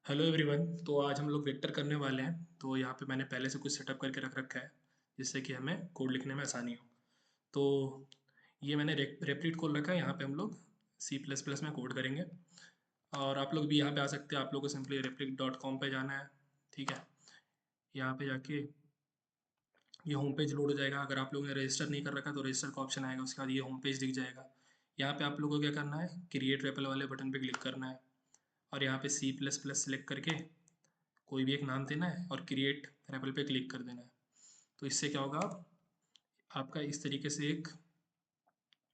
Hello everyone. तो आज हम लोग वेक्टर करने वाले हैं। तो यहाँ पे मैंने पहले से कुछ सेटअप करके रख रखा है जिससे कि हमें कोड लिखने में आसानी हो। तो ये मैंने रेपलिट खोल रखा है। यहाँ पे हम लोग सी प्लस प्लस में कोड करेंगे। और आप लोग भी यहाँ पे आ सकते हैं। आप लोग को सिंपली replit.com पे जाना है। ठीक है, यहाँ पे जाके ये होम पेज लोड हो जाएगा। अगर आप लोगों ने रजिस्टर नहीं कर रखा तो रजिस्टर का ऑप्शन आएगा, उसके बाद ये होम पेज दिख जाएगा। यहाँ पे आप लोगों को क्या करना है, क्रिएट रेपल वाले बटन पे क्लिक करना है और यहाँ पे सी प्लस प्लस सेलेक्ट करके कोई भी एक नाम देना है और क्रिएट रेपल पे क्लिक कर देना है। तो इससे क्या होगा, आपका इस तरीके से एक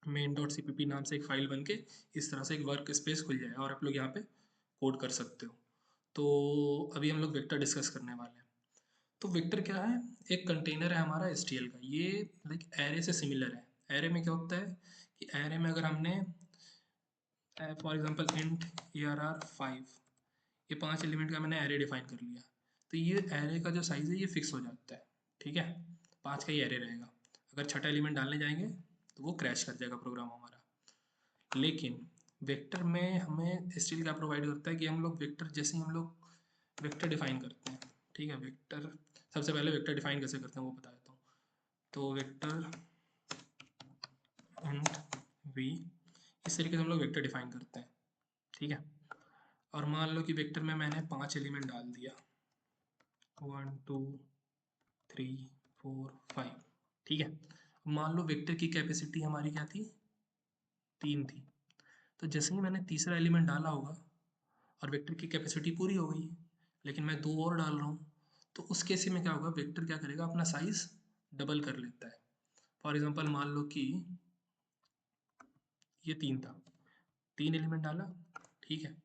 main.cpp नाम से एक फाइल बन के इस तरह से एक वर्क स्पेस खुल जाएगा और आप लोग यहाँ पे कोड कर सकते हो। तो अभी हम लोग वेक्टर डिस्कस करने वाले हैं। तो वेक्टर क्या है, एक कंटेनर है हमारा एसटीएल का। ये लाइक एरे से सिमिलर है। एरे में क्या होता है कि एरे में अगर हमने फॉर एग्जांपल इंट ARR5, ये 5 एलिमेंट का मैंने एरे डिफाइन कर लिया, तो ये एरे का जो साइज़ है ये फिक्स हो जाता है। ठीक है, 5 का ही एरे रहेगा। अगर छठा एलिमेंट डालने जाएंगे तो वो क्रैश कर जाएगा प्रोग्राम हमारा। लेकिन वेक्टर में हमें स्टिल क्या प्रोवाइड करता है कि हम लोग वेक्टर जैसे ही हम लोग वेक्टर डिफाइन करते हैं। ठीक है, वेक्टर सबसे पहले वेक्टर डिफाइन कैसे करते हैं वो बता देता हूँ। तो वेक्टर इंट वी, इस तरीके से हम लोग वेक्टर डिफाइन करते हैं। ठीक है, और मान लो कि वेक्टर में मैंने 5 एलिमेंट डाल दिया, 1 2 3 4 5। ठीक है, अब मान लो वेक्टर की कैपेसिटी हमारी क्या थी, 3 थी। तो जैसे ही मैंने तीसरा एलिमेंट डाला होगा और वेक्टर की कैपेसिटी पूरी हो गई, लेकिन मैं 2 और डाल रहा हूँ, तो उस केस में क्या होगा, वेक्टर क्या करेगा, अपना साइज डबल कर लेता है। फॉर एग्जांपल मान लो कि ये 3 था, 3 एलिमेंट डाला। ठीक है,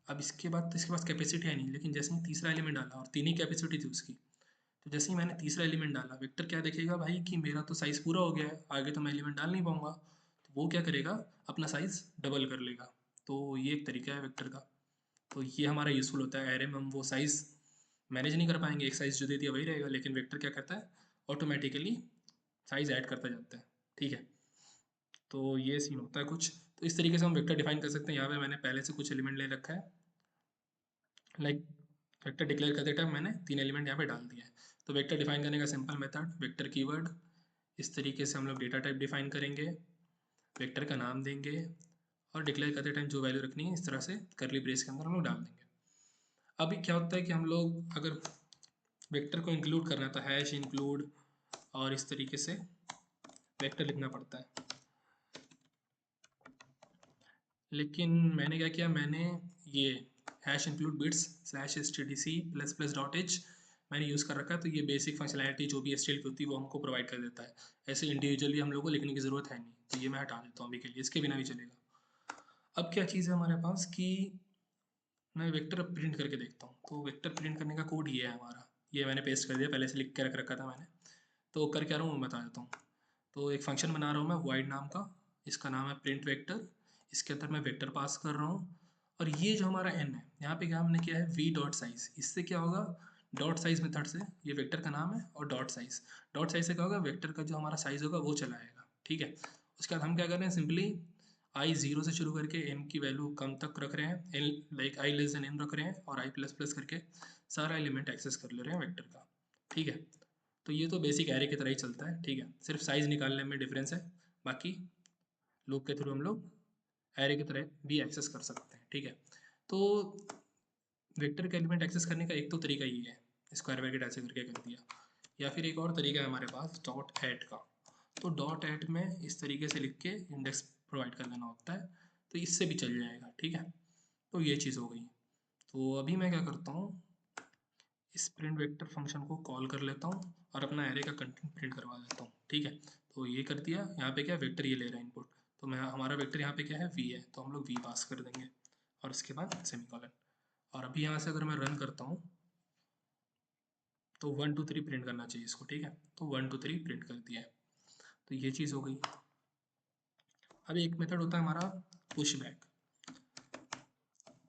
अब इसके बाद तो इसके पास कैपेसिटी है नहीं, लेकिन जैसे ही तीसरा एलिमेंट डाला और 3 ही कैपेसिटी थी उसकी, तो जैसे ही मैंने तीसरा एलिमेंट डाला, वेक्टर क्या देखेगा भाई कि मेरा तो साइज़ पूरा हो गया है, आगे तो मैं एलिमेंट डाल नहीं पाऊंगा। तो वो क्या करेगा, अपना साइज़ डबल कर लेगा। तो ये एक तरीका है वेक्टर का। तो ये हमारा यूज़फुल होता है। एरे में हम वो साइज़ मैनेज नहीं कर पाएंगे, एक साइज़ जो दे दिया वही रहेगा, लेकिन वेक्टर क्या करता है, ऑटोमेटिकली साइज़ ऐड करता जाता है। ठीक है, तो ये सीन होता है कुछ। तो इस तरीके से हम वेक्टर डिफाइन कर सकते हैं। यहाँ पे मैंने पहले से कुछ एलिमेंट ले रखा है, लाइक वेक्टर डिक्लेयर करते टाइम मैंने 3 एलिमेंट यहाँ पे डाल दिया है। तो वेक्टर डिफाइन करने का सिंपल मेथड, वेक्टर कीवर्ड, इस तरीके से हम लोग डेटा टाइप डिफाइन करेंगे, वेक्टर का नाम देंगे और डिक्लेयर करते टाइम जो वैल्यू रखनी है इस तरह से करली ब्रेस के अंदर हम लोग डाल देंगे। अभी क्या होता है कि हम लोग अगर वेक्टर को इंक्लूड करना है तो हैश इंक्लूड और इस तरीके से वेक्टर लिखना पड़ता है। लेकिन मैंने क्या किया, मैंने ये hash include bits slash s t d c plus plus dot h मैंने यूज़ कर रखा है। तो ये बेसिक फंक्शनैलिटी जो भी एसटीएल की होती है वो हमको प्रोवाइड कर देता है। ऐसे इंडिविजुअली हम लोग को लिखने की ज़रूरत है नहीं, तो ये मैं हटा देता हूँ अभी के लिए, इसके बिना भी चलेगा। अब क्या चीज़ है हमारे पास कि मैं वेक्टर प्रिंट करके देखता हूँ। तो वेक्टर प्रिंट करने का कोड ये है हमारा, ये मैंने पेस्ट कर दिया, पहले से लिख के रख रखा था मैंने। तो कर क्या रहा हूँ मैं बता देता हूँ। तो एक फंक्शन बना रहा हूँ मैं वाइड नाम का, इसका नाम है प्रिंट वेक्टर। इसके अंदर मैं वेक्टर पास कर रहा हूँ और ये जो हमारा एन है, यहाँ पे क्या हमने किया है वी डॉट साइज। इससे क्या होगा, डॉट साइज मेथड से, ये वेक्टर का नाम है और डॉट साइज से क्या होगा, वेक्टर का जो हमारा साइज होगा वो चला आएगा। ठीक है, उसके बाद हम क्या कर रहे हैं, सिंपली आई जीरो से शुरू करके एन की वैल्यू कम तक रख रहे हैं, n like i less than n रख रहे हैं और आई प्लस प्लस करके सारा एलिमेंट एक्सेस कर ले रहे हैं वेक्टर का। ठीक है, तो ये तो बेसिक एरे की तरह ही चलता है। ठीक है, सिर्फ साइज निकालने में डिफरेंस है, बाकी लूप के थ्रू हम लोग एरे की तरह भी एक्सेस कर सकते हैं। ठीक है, तो वेक्टर का एलिमेंट एक्सेस करने का एक तो तरीका ये है, स्क्वायर ब्रैकेट ऐसे करके कर दिया, या फिर एक और तरीका है हमारे पास डॉट ऐड का। तो डॉट ऐड में इस तरीके से लिख के इंडेक्स प्रोवाइड कर देना होता है, तो इससे भी चल जाएगा। ठीक है, तो ये चीज़ हो गई। तो अभी मैं क्या करता हूँ, इस प्रिंट वेक्टर फंक्शन को कॉल कर लेता हूँ और अपना एरे का कंटेंट प्रिंट करवा देता हूँ। ठीक है, तो ये कर दिया। यहाँ पे क्या वेक्टर ये ले रहा है इनपुट, तो मैं हमारा वेक्टर यहाँ पे क्या है वी है, तो हम लोग वी पास कर देंगे और इसके बाद सेमीकोलन। और अभी यहाँ से अगर मैं रन करता हूँ तो 1 2 3 प्रिंट करना चाहिए इसको। ठीक है, तो 1 2 3 प्रिंट कर दिया है, तो ये चीज़ हो गई। अब एक मेथड होता है हमारा पुश बैक।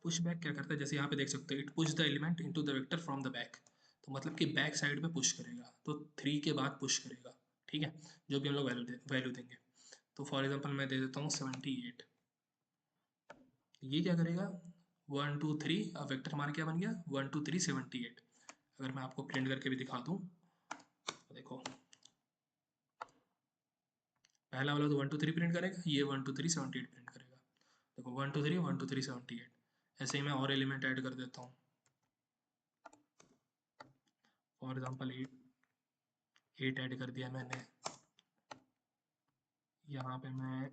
पुश बैक क्या करता है, जैसे यहाँ पे देख सकते हो, it push the element into the vector from the back. तो मतलब कि बैक साइड पे पुश करेगा, तो 3 के बाद पुश करेगा। ठीक है, जो भी हम लोग वैल्यू देंगे। तो फॉर एग्जांपल मैं दे देता हूँ 78। ये क्या करेगा, 1 2 3, अब वेक्टर हमारा क्या बन गया 1 2 3 78। अगर मैं आपको प्रिंट करके भी दिखा दूँ तो देखो पहला वाला तो 1 2 3 प्रिंट करेगा, ये 1 2 3 78 प्रिंट करेगा। देखो 1 2 3 1 2 3 78। ऐसे ही मैं और एलिमेंट ऐड कर देता हूँ। फॉर एग्जाम्पल 8 ऐड कर दिया मैंने, यहाँ पे मैं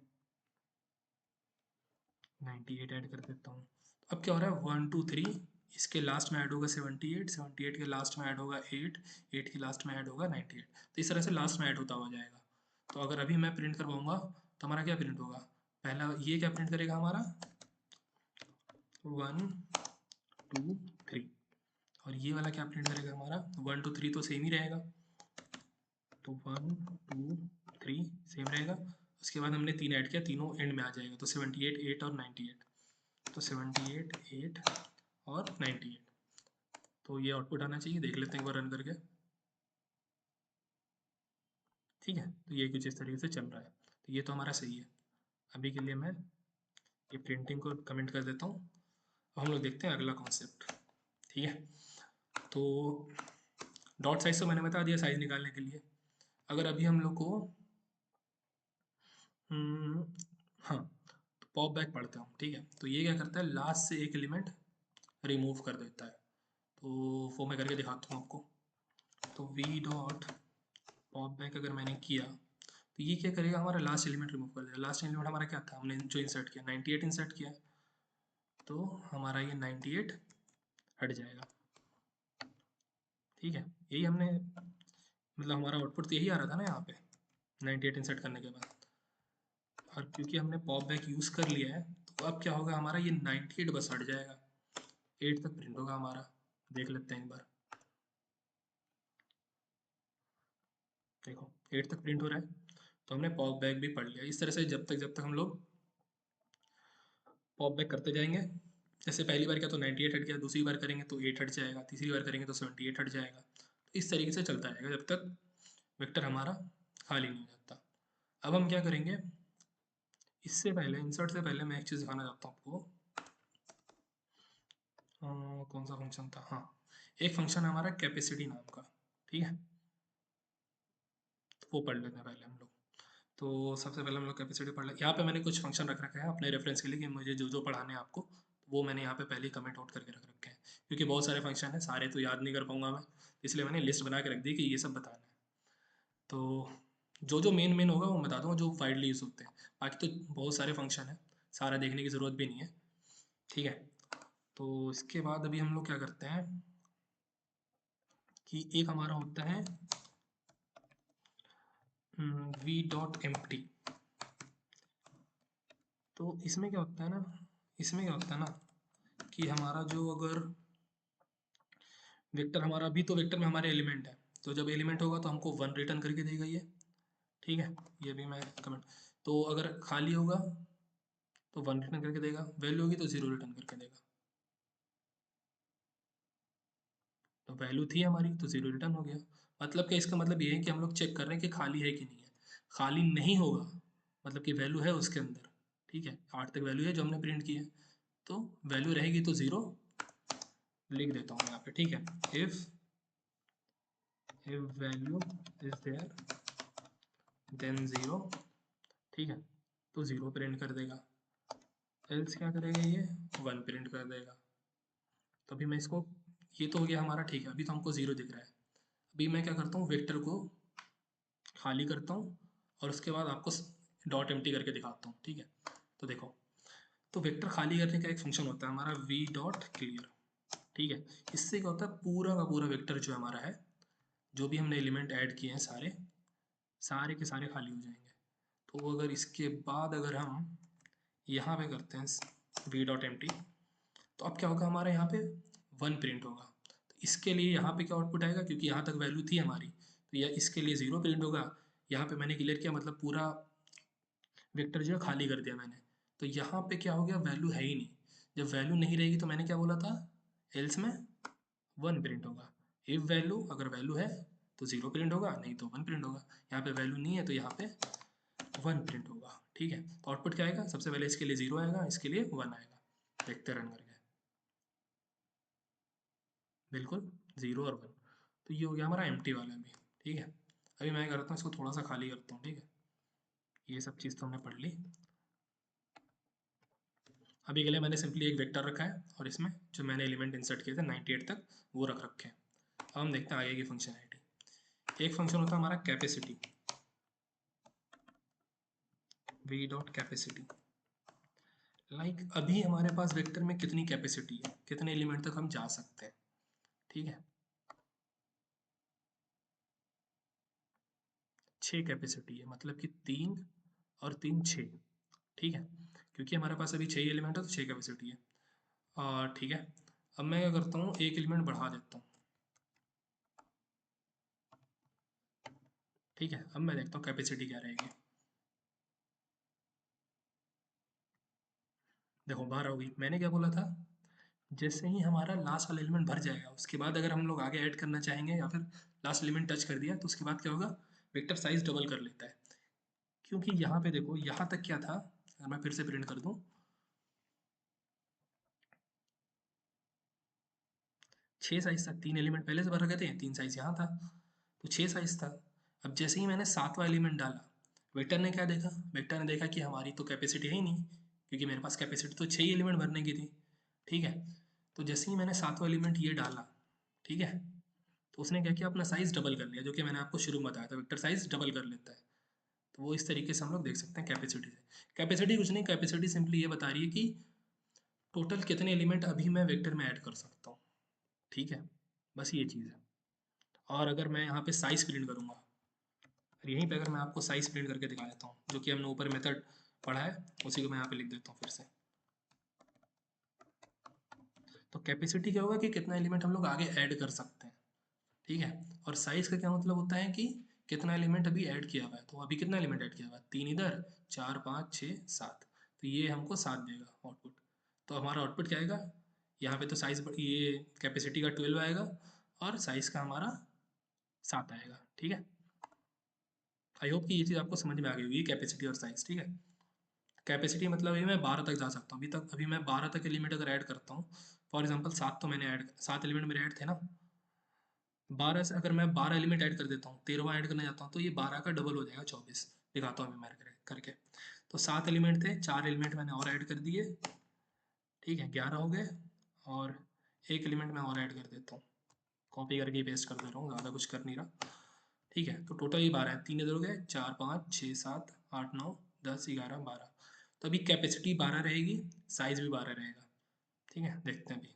98 ऐड कर देता हूँ। अब क्या हो रहा है 1 2 3, इसके लास्ट में ऐड होगा 78, 78 के लास्ट में ऐड होगा 8, 8 के लास्ट में ऐड होगा 98। तो इस तरह से लास्ट में ऐड होता हुआ जाएगा। तो अगर अभी मैं प्रिंट करवाऊंगा तो हमारा क्या प्रिंट होगा, पहला ये क्या प्रिंट करेगा हमारा 1 2 3, और ये वाला क्या प्रिंट करेगा हमारा 1 2 3 तो सेम ही रहेगा, तो 1 2 3 सेम रहेगा। उसके बाद हमने 3 ऐड किया, तीनों एंड में आ जाएगा, तो 78 8 और 98, तो 78 8 और 98। तो ये आउटपुट आना चाहिए, देख लेते हैं एक बार रन करके। ठीक है, तो ये कुछ इस तरीके से चल रहा है, तो ये तो हमारा सही है। अभी के लिए मैं ये प्रिंटिंग को कमेंट कर देता हूँ। अब हम लोग देखते हैं अगला कॉन्सेप्ट। ठीक है, तो डॉट साइज तो मैंने बता दिया साइज निकालने के लिए। अगर अभी हम लोग को हाँ, तो पॉप बैक पढ़ते हैं हम। ठीक है, तो ये क्या करता है लास्ट से एक एलिमेंट रिमूव कर देता है। तो वो मैं करके दिखाता हूँ आपको। तो वी डॉट पॉप बैक अगर मैंने किया तो ये क्या करेगा, हमारा लास्ट एलिमेंट रिमूव कर देगा। लास्ट एलिमेंट हमारा क्या था, हमने जो इंसर्ट किया 98 इंसर्ट किया, तो हमारा ये 98 हट जाएगा। ठीक है, यही हमने मतलब हमारा आउटपुट तो यही आ रहा था ना यहाँ पे 98 इंसर्ट करने के बाद। और क्योंकि हमने पॉप बैक यूज़ कर लिया है तो अब क्या होगा हमारा ये 98 बस हट जाएगा, 8 तक प्रिंट होगा हमारा। देख लेते हैं एक बार। देखो 8 तक प्रिंट हो रहा है, तो हमने पॉप बैक भी पढ़ लिया। इस तरह से जब तक हम लोग पॉप बैक करते जाएंगे, जैसे पहली बार किया तो 98 हट गया, दूसरी बार करेंगे तो 8 हट जाएगा, तीसरी बार करेंगे तो 78 हट जाएगा। तो इस तरीके से चलता रहेगा जब तक वेक्टर हमारा खाली नहीं हो जाता। अब हम क्या करेंगे, इससे पहले इंसर्ट से पहले मैं एक चीज़ दिखाना चाहता हूँ आपको। कौन सा फंक्शन था, हाँ, एक फंक्शन है हमारा कैपेसिटी नाम का। ठीक है, तो वो पढ़ लेते हैं पहले हम लोग। तो सबसे पहले हम लोग कैपेसिटी पढ़ लें। यहाँ पे मैंने कुछ फंक्शन रख रखे हैं अपने रेफरेंस के लिए कि मुझे जो जो पढ़ाने हैं आपको, वो मैंने यहाँ पे पहले ही कमेंट आउट करके रख रखे हैं, क्योंकि बहुत सारे फंक्शन हैं, सारे तो याद नहीं कर पाऊंगा मैं, इसलिए मैंने लिस्ट बना के रख दी कि ये सब बताना है। तो जो जो मेन मेन होगा वो बता दूँगा, जो वाइडली यूज़ होते हैं। बाकी तो बहुत सारे फंक्शन हैं, सारा देखने की ज़रूरत भी नहीं है। ठीक है, तो इसके बाद अभी हम लोग क्या करते हैं कि एक हमारा होता है वी डॉट एम्प्टी। तो इसमें क्या होता है ना, इसमें क्या होता है ना कि हमारा जो अगर वेक्टर हमारा, अभी तो वेक्टर में हमारे एलिमेंट है, तो जब एलिमेंट होगा तो हमको 1 रिटर्न करके देगा ये। ठीक है, ये भी मैं कमेंट, तो अगर खाली होगा तो 1 रिटर्न करके देगा, वैल्यू होगी तो 0 रिटर्न करके देगा। तो वैल्यू थी हमारी तो 0 रिटर्न हो गया। मतलब क्या, इसका मतलब ये है कि हम लोग चेक कर रहे हैं कि खाली है कि नहीं है। खाली नहीं होगा मतलब कि वैल्यू है उसके अंदर। ठीक है, 8 तक वैल्यू है जो हमने प्रिंट की है, तो वैल्यू रहेगी तो 0 लिख देता हूँ यहाँ पे। ठीक है, if value is there then 0। ठीक है, तो 0 प्रिंट कर देगा, एल्स क्या करेगा ये 1 प्रिंट कर देगा। तो अभी मैं इसको, ये तो हो गया हमारा। ठीक है, अभी तो हमको 0 दिख रहा है। अभी मैं क्या करता हूँ, वेक्टर को खाली करता हूँ और उसके बाद आपको डॉट एम्प्टी करके दिखाता हूँ। ठीक है, तो देखो, तो वेक्टर खाली करने का एक फंक्शन होता है हमारा वी डॉट क्लियर। ठीक है, इससे क्या होता है पूरा का पूरा वेक्टर जो हमारा है, जो भी हमने एलिमेंट ऐड किए हैं सारे सारे के सारे खाली हो जाएंगे। तो अगर इसके बाद अगर हम यहाँ पे करते हैं वी डॉट एम्प्टी, तो अब क्या होगा हमारे यहाँ पे 1 प्रिंट होगा। तो इसके लिए यहाँ पे क्या आउटपुट आएगा, क्योंकि यहाँ तक वैल्यू थी हमारी, तो यह इसके लिए 0 प्रिंट होगा। यहाँ पे मैंने क्लियर किया मतलब पूरा वेक्टर जो है खाली कर दिया मैंने। तो यहाँ पे क्या हो गया, वैल्यू है ही नहीं। जब वैल्यू नहीं रहेगी तो मैंने क्या बोला था, एल्स में 1 प्रिंट होगा। इफ वैल्यू, अगर वैल्यू है तो 0 प्रिंट होगा, नहीं तो 1 प्रिंट होगा। यहाँ पे वैल्यू नहीं है तो यहाँ पे 1 प्रिंट होगा। ठीक है, तो आउटपुट क्या आएगा, सबसे पहले इसके लिए 0 आएगा, इसके लिए 1 आएगा। देखते रन करके। बिल्कुल 0 और 1। तो ये हो गया हमारा एम्प्टी वाला भी। ठीक है, अभी मैं करता हूँ इसको थोड़ा सा खाली करता हूँ। ठीक है, ये सब चीज़ तो हमने पढ़ ली। अभी के लिए मैंने सिंपली एक वेक्टर रखा है और इसमें जो मैंने एलिमेंट इंसर्ट किए थे 98 तक वो रख रखे हैं। अब हम देखते हैं आगे की फंक्शनैलिटी। एक फंक्शन होता है हमारा capacity, V dot capacity. Like अभी हमारे पास वेक्टर में कितनी कैपेसिटी है, कितने एलिमेंट तक हम जा सकते हैं। ठीक है, 6 कैपेसिटी है, मतलब कि 3 और 3 6। ठीक है, क्योंकि हमारे पास अभी 6 एलिमेंट है तो 6 कैपेसिटी है। और ठीक है, अब मैं क्या करता हूँ, एक एलिमेंट बढ़ा देता हूँ। ठीक है, अब मैं देखता हूँ कैपेसिटी क्या रहेगी। देखो 12 होगी, मैंने क्या बोला था, जैसे ही हमारा लास्ट वाला एलिमेंट भर जाएगा उसके बाद अगर हम लोग आगे ऐड करना चाहेंगे या फिर लास्ट एलिमेंट टच कर दिया तो उसके बाद क्या होगा, वेक्टर साइज डबल कर लेता है। क्योंकि यहाँ पे देखो, यहाँ तक क्या था, अगर मैं फिर से प्रिंट कर दूँ, 6 साइज था, 3 एलिमेंट पहले से भर रखे थे, 3 साइज यहाँ था, तो 6 साइज था। अब जैसे ही मैंने 7वां एलिमेंट डाला, वेक्टर ने क्या देखा, वेक्टर ने देखा कि हमारी तो कैपेसिटी है ही नहीं, क्योंकि मेरे पास कैपेसिटी तो 6 ही एलिमेंट भरने की थी। ठीक है, तो जैसे ही मैंने 7वां एलिमेंट ये डाला, ठीक है, तो उसने क्या किया, अपना साइज डबल कर लिया, जो कि मैंने आपको शुरू में बताया था, वेक्टर साइज डबल कर लेता है। तो वो इस तरीके से हम लोग देख सकते हैं कैपेसिटी से। कैपेसिटी कुछ नहीं, कैपेसिटी सिंपली ये बता रही है कि टोटल कितने एलिमेंट अभी मैं वेक्टर में ऐड कर सकता हूँ। ठीक है, बस ये चीज़ है। और अगर मैं यहाँ पे साइज प्रिंट करूँगा, और यहीं पे अगर मैं आपको साइज प्रिंट करके दिखा देता हूँ, जो कि हमने ऊपर मेथड पढ़ा है, उसी को मैं यहाँ पे लिख देता हूँ फिर से। तो कैपेसिटी क्या होगा कि कितना एलिमेंट हम लोग आगे ऐड कर सकते हैं। ठीक है, और साइज का क्या मतलब होता है कि कितना एलिमेंट अभी ऐड किया हुआ है। तो अभी कितना एलिमेंट ऐड किया हुआ है, 3 इधर, 4 5 6 7, तो ये हमको 7 देगा आउटपुट। तो हमारा आउटपुट क्या आएगा, यहाँ पे तो साइज, ये कैपेसिटी का 12 आएगा और साइज का हमारा 7 आएगा। ठीक है, आई होप कि ये चीज़ आपको समझ में आ गई होगी, कैपेसिटी और साइज। ठीक है, कैपेसिटी मतलब ये मैं 12 तक जा सकता हूँ, अभी मैं 12 तक एलिमेंट अगर ऐड करता हूँ, फॉर एग्जांपल 7 तो मैंने ऐड, 7 एलिमेंट मेरे ऐड थे ना, 12 से अगर मैं 12 एलिमेंट ऐड कर देता हूँ, 13वां ऐड करने जाता हूँ, तो ये 12 का डबल हो जाएगा 24। दिखाता हूँ मैं मार करके। तो 7 एलिमेंट थे, 4 एलिमेंट मैंने और ऐड कर दिए। ठीक है, 11 हो गए, और एक एलिमेंट मैं और ऐड कर देता हूँ, कॉपी करके पेस्ट कर दे रहा हूँ, ज़्यादा कुछ कर नहीं रहा। ठीक है, तो टोटल ये 12 है, 3 इधर हो गए, 4 5 6 7 8 9 10 11 12। तो अभी कैपेसिटी 12 रहेगी, साइज भी 12 रहेगा। ठीक है, देखते हैं अभी,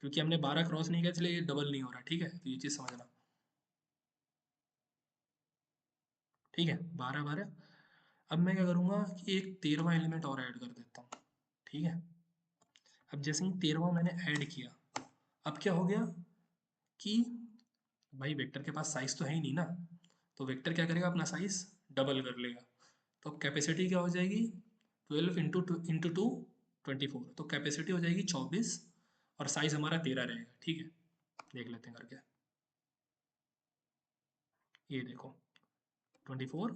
क्योंकि हमने 12 क्रॉस नहीं किया इसलिए ये डबल नहीं हो रहा। ठीक है, तो ये चीज़ समझना। ठीक है, 12 12। अब मैं क्या करूँगा कि एक 13वां एलिमेंट और ऐड कर देता हूँ। ठीक है, अब जैसे ही 13वां मैंने ऐड किया, अब क्या हो गया कि भाई वेक्टर के पास साइज तो है ही नहीं ना, तो वेक्टर क्या करेगा, अपना साइज डबल कर लेगा। तो कैपेसिटी क्या हो जाएगी, 12 इंटू टू 24, तो कैपेसिटी हो जाएगी 24 और साइज हमारा 13 रहेगा। ठीक है, देख लेते हैं करके, ये देखो 24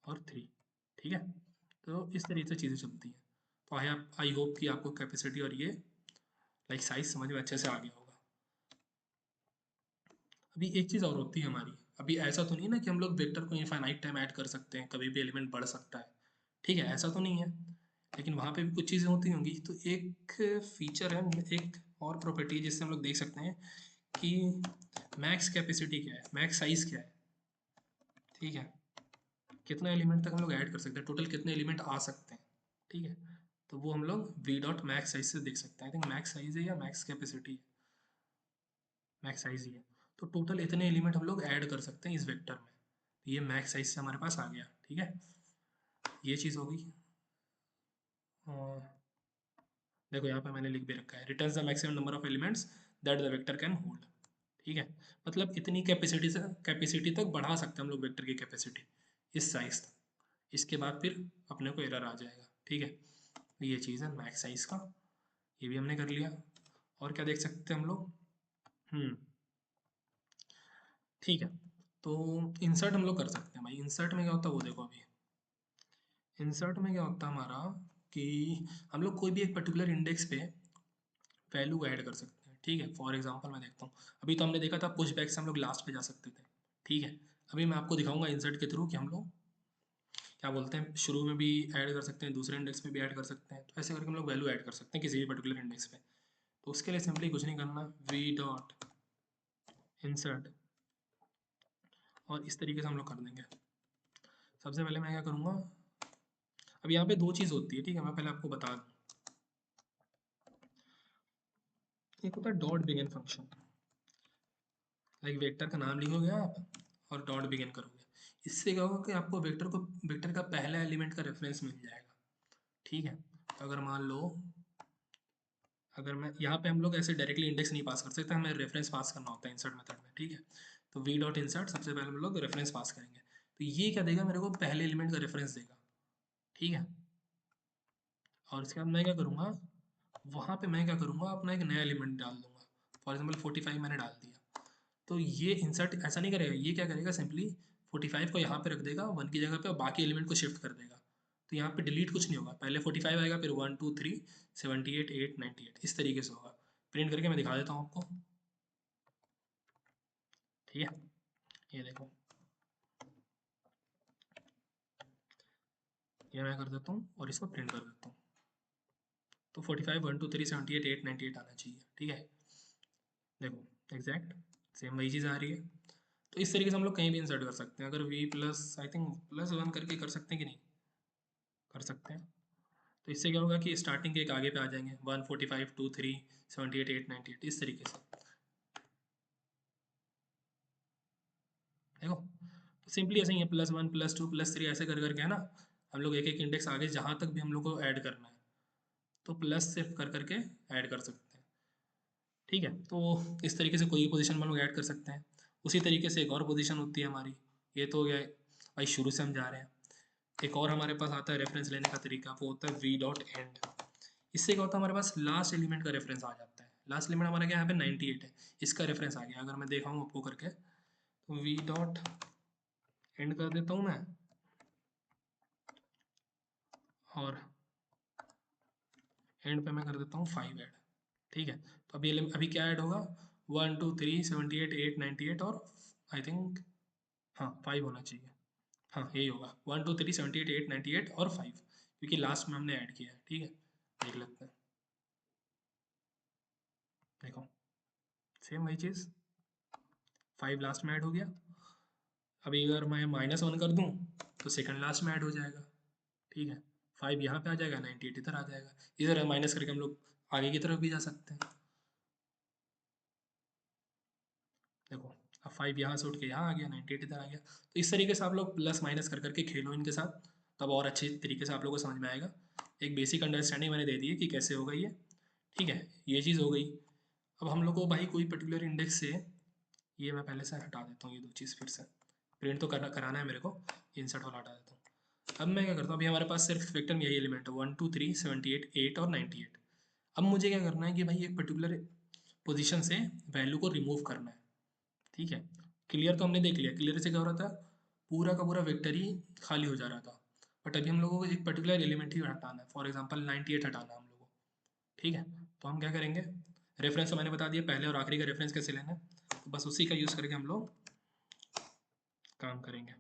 और 3। ठीक है, तो इस तरीके से चीज़ें चलती हैं। तो आई होप कि आपको कैपेसिटी और ये लाइक साइज समझ में अच्छे से आ गया होगा। अभी एक चीज़ और होती है हमारी, अभी ऐसा तो नहीं है ना कि हम लोग वेक्टर को इनफाइनाइट टाइम ऐड कर सकते हैं, कभी भी एलिमेंट बढ़ सकता है। ठीक है, ऐसा तो नहीं है, लेकिन वहाँ पे भी कुछ चीज़ें होती होंगी। तो एक फीचर है, एक और प्रॉपर्टी जिससे हम लोग देख सकते हैं कि मैक्स कैपेसिटी क्या है, मैक्स साइज क्या है। ठीक है, कितना एलिमेंट तक हम लोग ऐड कर सकते हैं, टोटल कितने एलिमेंट आ सकते हैं। ठीक है, तो वो हम लोग वी डॉट मैक्स साइज से देख सकते हैं। आई थिंक मैक्स साइज है या मैक्स कैपेसिटी है, मैक्स साइज ही है। तो टोटल इतने एलिमेंट हम लोग ऐड कर सकते हैं इस वेक्टर में, तो ये मैक्स साइज से हमारे पास आ गया। ठीक है, ये चीज़ होगी। देखो यहाँ पे मैंने लिख भी रखा है, returns the maximum number of elements that the vector can hold. ठीक है, मतलब इतनी कैपेसिटी तक बढ़ा सकते हैं हम लोग वेक्टर की कैपेसिटी, इस साइज तक। इसके बाद फिर अपने को एरर आ जाएगा। ठीक है, तो ये चीज़ है मैक्स साइज का, ये भी हमने कर लिया। और क्या देख सकते हैं हम लोग, ठीक है, तो इंसर्ट हम लोग कर सकते हैं। भाई इंसर्ट में क्या होता है वो देखो, अभी इंसर्ट में क्या होता है हमारा कि हम लोग कोई भी एक पर्टिकुलर इंडेक्स पे वैल्यू ऐड कर सकते हैं। ठीक है। फॉर एग्जांपल मैं देखता हूँ, अभी तो हमने देखा था पुश बैक से हम लोग लास्ट पे जा सकते थे, ठीक है। अभी मैं आपको दिखाऊंगा इंसर्ट के थ्रू कि हम लोग क्या बोलते हैं, शुरू में भी ऐड कर सकते हैं, दूसरे इंडेक्स में भी ऐड कर सकते हैं, तो ऐसे करके हम लोग वैल्यू ऐड कर सकते हैं किसी भी पर्टिकुलर इंडेक्स पे। तो उसके लिए सिंपली कुछ नहीं करना, वी डॉट इंसर्ट, और इस तरीके से हम लोग कर देंगे। सबसे पहले मैं क्या करूँगा, अब यहाँ पे दो चीज़ होती है, ठीक है, मैं पहले आपको बता दूँ। एक होता है dot begin function, like vector का नाम लिखोगे आप और डॉट बिगिन करोगे, इससे क्या होगा कि आपको वेक्टर का पहला एलिमेंट का रेफरेंस मिल जाएगा, ठीक है। तो अगर मान लो, अगर मैं यहाँ पे हम लोग ऐसे डायरेक्टली इंडेक्स नहीं पास कर सकते, हमें रेफरेंस पास करना होता है इंसर्ट मेथड में, ठीक है। तो वी डॉट इंसर्ट, सबसे पहले हम लोग रेफरेंस पास करेंगे, तो ये क्या देगा मेरे को, पहले एलिमेंट का रेफरेंस देगा, ठीक है। और इसके बाद मैं क्या करूँगा, वहाँ पे मैं क्या करूँगा, अपना एक नया एलिमेंट डाल दूंगा। फॉर एग्जाम्पल 45 मैंने डाल दिया, तो ये इंसर्ट ऐसा नहीं करेगा, ये क्या करेगा, सिंपली 45 को यहाँ पे रख देगा 1 की जगह पे और बाकी एलिमेंट को शिफ्ट कर देगा। तो यहाँ पे डिलीट कुछ नहीं होगा, पहले 45 आएगा, फिर 1 2 3 78 8 98, इस तरीके से होगा। प्रिंट करके मैं दिखा देता हूँ आपको, ठीक है। ये देखो, ये मैं कर देता हूँ और इसको प्रिंट कर देता हूँ। तो 45 1 2 3 78 8 98 आना चाहिए, ठीक है। देखो एग्जैक्ट सेम वही चीज़ आ रही है। तो इस तरीके से हम लोग कहीं भी इंसर्ट कर सकते हैं। अगर वी प्लस आई थिंक +1 करके कर सकते हैं कि नहीं, कर सकते हैं। तो इससे क्या होगा कि स्टार्टिंग के एक आगे पे आ जाएंगे, 145 2 3 78 8 98, इस तरीके से। देखो, तो सिंपली ऐसे ही है, +1 +2 +3 ऐसे कर करके है ना, हम लोग एक एक इंडेक्स आगे जहाँ तक भी हम लोग को ऐड करना है, तो प्लस सिर्फ कर करके ऐड कर सकते हैं, ठीक है। तो इस तरीके से कोई भी पोजीशन हम लोग ऐड कर सकते हैं। उसी तरीके से एक और पोजीशन होती है हमारी, ये तो हो गया भाई शुरू से हम जा रहे हैं। एक और हमारे पास आता है रेफरेंस लेने का तरीका, वो होता है वी डॉट एंड। इससे क्या होता है, हमारे पास लास्ट एलिमेंट का रेफरेंस आ जाता है। लास्ट एलिमेंट हमारा क्या यहाँ पे 98 है, इसका रेफरेंस आ गया। अगर मैं दिखाऊँ आपको करके, तो वी डॉट एंड कर देता हूँ मैं, और एंड पे मैं कर देता हूँ 5 ऐड, ठीक है। तो अभी क्या ऐड होगा, 1 2 3 78 8 98 और आई थिंक, हाँ 5 होना चाहिए, हाँ यही होगा, 1 2 3 78 8 98 और 5, क्योंकि लास्ट में हमने ऐड किया है, ठीक है। देख लेते हैं, देखो सेम वही चीज़, 5 लास्ट में ऐड हो गया। अभी अगर मैं -1 कर दूँ तो सेकंड लास्ट में ऐड हो जाएगा, ठीक है। 5 यहाँ पे आ जाएगा, 98 इधर आ जाएगा, इधर माइनस करके हम लोग आगे की तरफ भी जा सकते हैं। देखो, अब 5 यहाँ से उठ के यहाँ आ गया, 98 इधर आ गया। तो इस तरीके से आप लोग प्लस माइनस कर करके खेलो इनके साथ, तब और अच्छे तरीके से आप लोगों को समझ में आएगा। एक बेसिक अंडरस्टैंडिंग मैंने दे दी है कि कैसे होगा ये, ठीक है। ये चीज़ हो गई। अब हम लोग को भाई कोई पर्टिकुलर इंडेक्स से, ये मैं पहले से हटा देता हूँ, ये दो चीज़ फिर से प्रिंट तो कराना है मेरे को, इंसर्ट वाला हटा देता हूँ। अब मैं क्या करता हूँ, अभी हमारे पास सिर्फ वेक्टर में यही एलिमेंट है, 1 2 3 78 8 और 98। अब मुझे क्या करना है कि भाई एक पर्टिकुलर पोजीशन से वैल्यू को रिमूव करना है, ठीक है। क्लियर तो हमने देख लिया, क्लियर से क्या हो रहा था, पूरा का पूरा वेक्टर ही खाली हो जा रहा था। बट अभी हम लोगों को एक पर्टिकुलर एलिमेंट ही हटाना है, फॉर एग्जांपल 98 हटाना है हम लोगों को, ठीक है। तो हम क्या करेंगे, रेफरेंस तो मैंने बता दिया, पहले और आखिरी का रेफरेंस कैसे लेना है, तो बस उसी का यूज़ करके हम लोग काम करेंगे।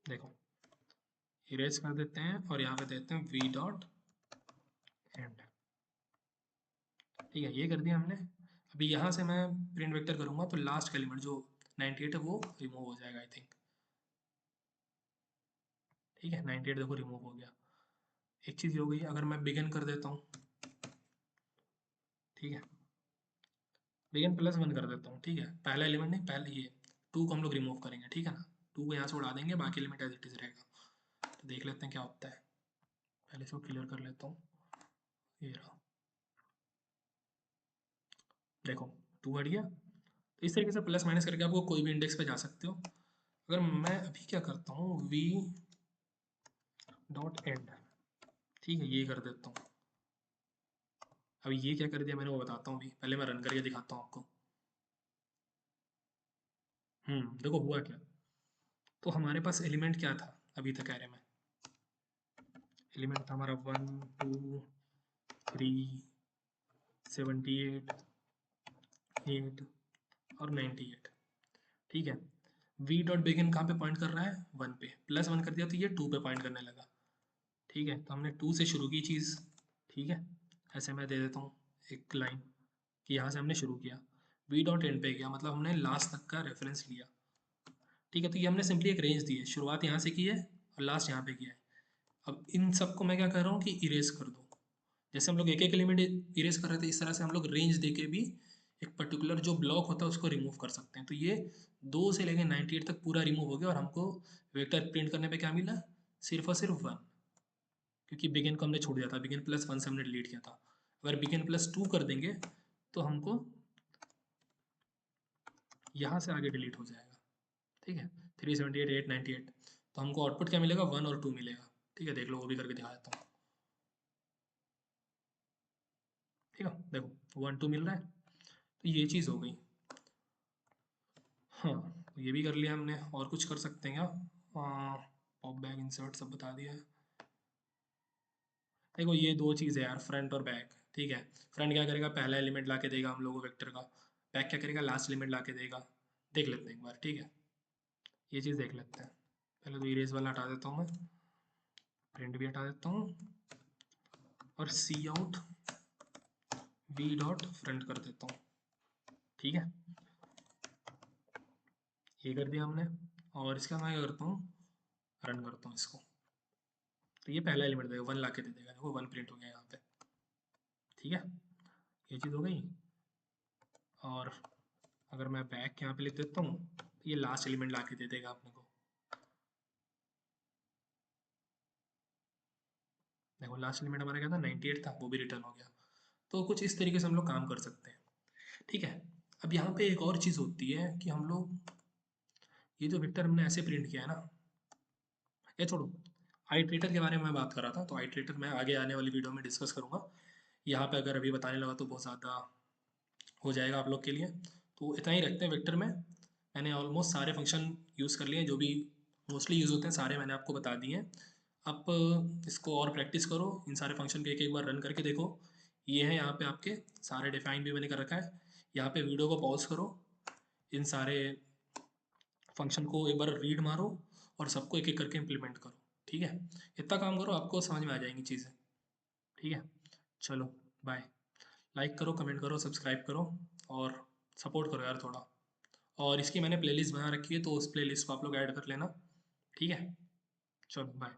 देखो, इरेज कर देते हैं और यहाँ पे देते हैं वी डॉट एंड, ठीक है। ये कर दिया हमने। अभी यहाँ से मैं प्रिंट वेक्टर करूँगा तो लास्ट का एलिमेंट जो 98 है वो रिमूव हो जाएगा आई थिंक, ठीक है। 98 देखो रिमूव हो गया। एक चीज़ हो गई, अगर मैं बिगिन कर देता हूँ, ठीक है, बिगिन +1 कर देता हूँ, ठीक है। पहला एलिमेंट नहीं, पहले ये 2 को हम लोग रिमूव करेंगे, ठीक है ना। 2 को यहाँ से उड़ा देंगे, बाकी एलिमेंट एज इट इज रहेगा। तो देख लेते हैं क्या होता है, पहले इसको क्लियर कर लेता हूँ। ये रहा, देखो 2 हट गया। तो इस तरीके से प्लस माइनस करके आपको कोई भी इंडेक्स पे जा सकते हो। अगर मैं अभी क्या करता हूँ, वी डॉट एंड, ठीक है, ये कर देता हूँ। अभी ये क्या कर दिया मैंने वो बताता हूँ, अभी पहले मैं रन करके दिखाता हूँ आपको। देखो हुआ क्या, तो हमारे पास एलिमेंट क्या था अभी तक एरे में, एलिमेंट था हमारा 1 2 3 78, 8 और 98। ठीक है, वी डॉट बिगिन कहाँ पे पॉइंट कर रहा है, 1 पे, +1 कर दिया तो ये 2 पे पॉइंट करने लगा। ठीक है, तो हमने 2 से शुरू की चीज़। ठीक है, ऐसे मैं दे देता हूँ एक लाइन कि यहाँ से हमने शुरू किया, वी डॉट एंड पे गया, मतलब हमने लास्ट तक का रेफरेंस लिया। ठीक है, तो ये हमने सिंपली एक रेंज दी है, शुरुआत यहाँ से की है और लास्ट यहाँ पे किया है। अब इन सबको मैं क्या कर रहा हूँ कि इरेज कर दो। जैसे हम लोग एक एक एलिमेंट इरेज कर रहे थे, इस तरह से हम लोग रेंज दे के भी एक पर्टिकुलर जो ब्लॉक होता है उसको रिमूव कर सकते हैं। तो ये 2 से लेकर 98 तक पूरा रिमूव हो गया और हमको वेक्टर प्रिंट करने पे क्या मिला, सिर्फ और सिर्फ 1, क्योंकि बिगिन को हमने छोड़ दिया था, बिगिन +1 से हमने डिलीट किया था। अगर बिगिन +2 कर देंगे तो हमको यहाँ से आगे डिलीट हो जाएगा। ठीक है, 378, 898, तो हमको आउटपुट क्या मिलेगा, 1 और 2 मिलेगा। ठीक है, देख लो, वो भी करके दिखा देता हूँ। ठीक है, देखो 1 2 मिल रहा है, तो ये चीज़ हो गई। हाँ, तो ये भी कर लिया हमने, और कुछ कर सकते हैं क्या, पॉप बैक इंसर्ट सब बता दिया है। देखो ये दो चीज़ है यार, फ्रंट और बैक। ठीक है, फ्रंट क्या करेगा, पहला एलिमेंट ला के देगा हम लोग को वेक्टर का, बैक क्या करेगा, लास्ट एलिमेंट ला के देगा। देख लेते हैं एक बार। ठीक है, ये चीज़ देख लेते हैं। पहले तो इरेज वाला हटा देता हूँ मैं, प्रिंट भी हटा देता हूँ और सी आउट वी डॉट फ्रंट कर देता हूँ। ठीक है, ये कर दिया हमने, और इसका मैं क्या करता हूँ, रन करता हूँ इसको। तो ये पहला एलिमेंट देगा, 1 ला के दे देगा, देखो 1 प्रिंट हो गया यहाँ पे। ठीक है, ये चीज़ हो गई। और अगर मैं बैक यहाँ पे लिख देता हूँ तो ये लास्ट एलिमेंट ला के दे देगा अपने को। देखो लास्ट एलिमेंट हमारा क्या था, 98 था, वो भी रिटर्न हो गया। तो कुछ इस तरीके से हम लोग काम कर सकते हैं। ठीक है, अब यहाँ पे एक और चीज़ होती है कि हम लोग ये जो वेक्टर हमने ऐसे प्रिंट किया है ना, ये छोड़ो, आइट्रेटर के बारे में मैं बात कर रहा था, तो आइट्रेटर मैं आगे आने वाली वीडियो में डिस्कस करूँगा। यहाँ पे अगर अभी बताने लगा तो बहुत ज़्यादा हो जाएगा आप लोग के लिए, तो इतना ही रखते हैं। वेक्टर में मैंने ऑलमोस्ट सारे फंक्शन यूज़ कर लिए हैं, जो भी मोस्टली यूज़ होते हैं सारे मैंने आपको बता दिए हैं। आप इसको और प्रैक्टिस करो, इन सारे फंक्शन को एक एक बार रन करके देखो। ये है यहाँ पे आपके सारे डिफाइन भी मैंने कर रखा है। यहाँ पे वीडियो को पॉज करो, इन सारे फंक्शन को एक बार रीड मारो और सबको एक एक करके इम्प्लीमेंट करो। ठीक है, इतना काम करो, आपको समझ में आ जाएंगी चीज़ें। ठीक है, चलो बाय। लाइक करो, कमेंट करो, सब्सक्राइब करो और सपोर्ट करो यार थोड़ा। और इसकी मैंने प्लेलिस्ट बना रखी है, तो उस प्लेलिस्ट को आप लोग ऐड कर लेना। ठीक है, चलो बाय।